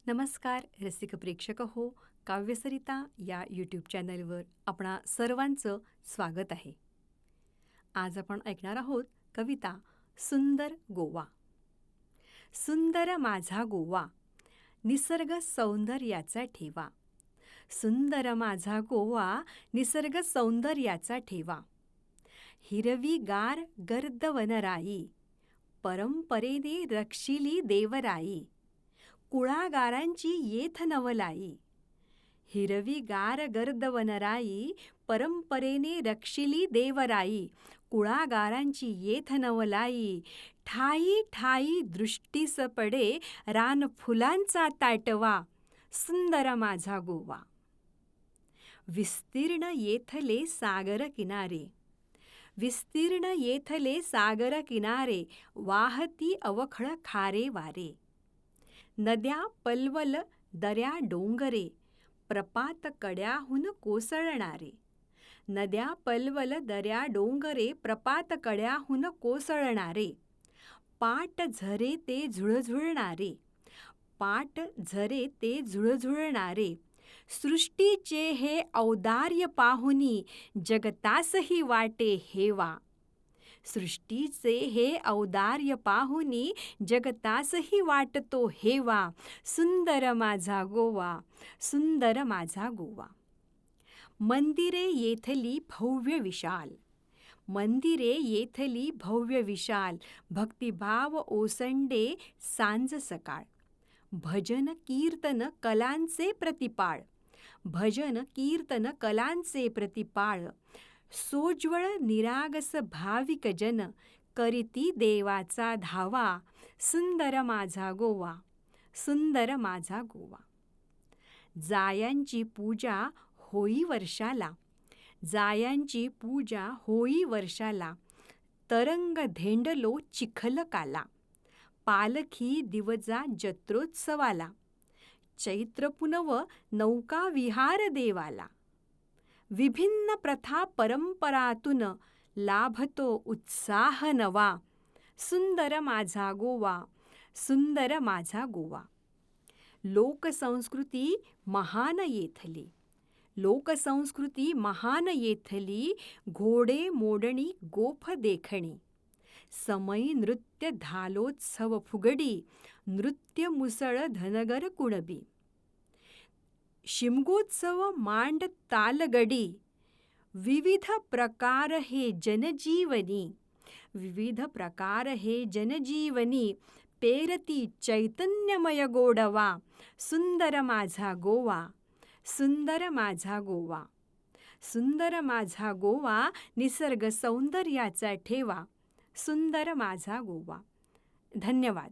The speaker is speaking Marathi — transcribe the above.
नमस्कार रसिक प्रेक्षक हो, काव्यसरिता या यूट्यूब चॅनलवर आपणा सर्वांचं स्वागत आहे. आज आपण ऐकणार आहोत कविता सुंदर गोवा. सुंदर माझा गोवा, निसर्ग सौंदर्याचा ठेवा. सुंदर माझा गोवा, निसर्ग सौंदर्याचा ठेवा. हिरवीगार गर्द वनराई, परंपरेने रक्षिली देवराई. कुळागारांची येथ नवलाई. हिरवीगार गर्द वनराई, परंपरेने रक्षिली देवराई. कुळागारांची येथ नवलाई. ठाई ठाई दृष्टीस पडे, रान फुलांचा ताटवा. सुंदर माझा गोवा. विस्तीर्ण येथले सागर किनारे, विस्तीर्ण येथले सागर किनारे. वाहती अवखळ खारे वारे. नद्या पल्वल दऱ्या डोंगरे, प्रपात कड्याहून कोसळणारे. नद्या पल्वल दऱ्या डोंगरे, प्रपात कड्याहून कोसळणारे. पाट झरे ते झुळझुळणारे, पाट झरे ते झुळझुळणारे. सृष्टीचे हे औदार्य पाहुनी, जगतासही वाटे हेवा. सृष्टीचे हे औदार्य पाहुनी, जगतासही वाटतो हेवा. सुंदर माझा गोवा, सुंदर माझा गोवा. मंदिरे येथली भव्य विशाल, मंदिरे येथली भव्य विशाल. भक्तिभाव ओसंडे सांज सकाळ. भजन कीर्तन कलांचे प्रतिपाळ, भजन कीर्तन कलांचे प्रतिपाळ. सोज्वळ निरागस भाविक जन, करीती देवाचा धावा. सुंदर माझा गोवा, सुंदर माझा गोवा. जायांची पूजा होई वर्षाला, जायांची पूजा होई वर्षाला. तरंग धेंडलो चिखल काला, पालखी दिवजा जत्रोत्सवाला. चैत्र पुनव नौका विहार देवाला. विभिन्न प्रथा परंपरातून, लाभतो उत्साह नवा. सुंदर माझा गोवा, सुंदर माझा गोवा. लोकसंस्कृती महान येथली, लोकसंस्कृती महान येथली. घोडे मोडणी गोफ देखणी, समयी नृत्य धालोत्सव फुगडी. नृत्य मुसळ धनगर कुणबी. शिमगोत्सव मांड तालगडी. विविध प्रकार हे जनजीवनी, विविध प्रकार हे जनजीवनी. पेरती चैतन्यमय गोडवा. सुंदर माझा गोवा, सुंदर माझा गोवा. सुंदर माझा गोवा, निसर्ग सौंदर्याचा ठेवा. सुंदर माझा गोवा. धन्यवाद.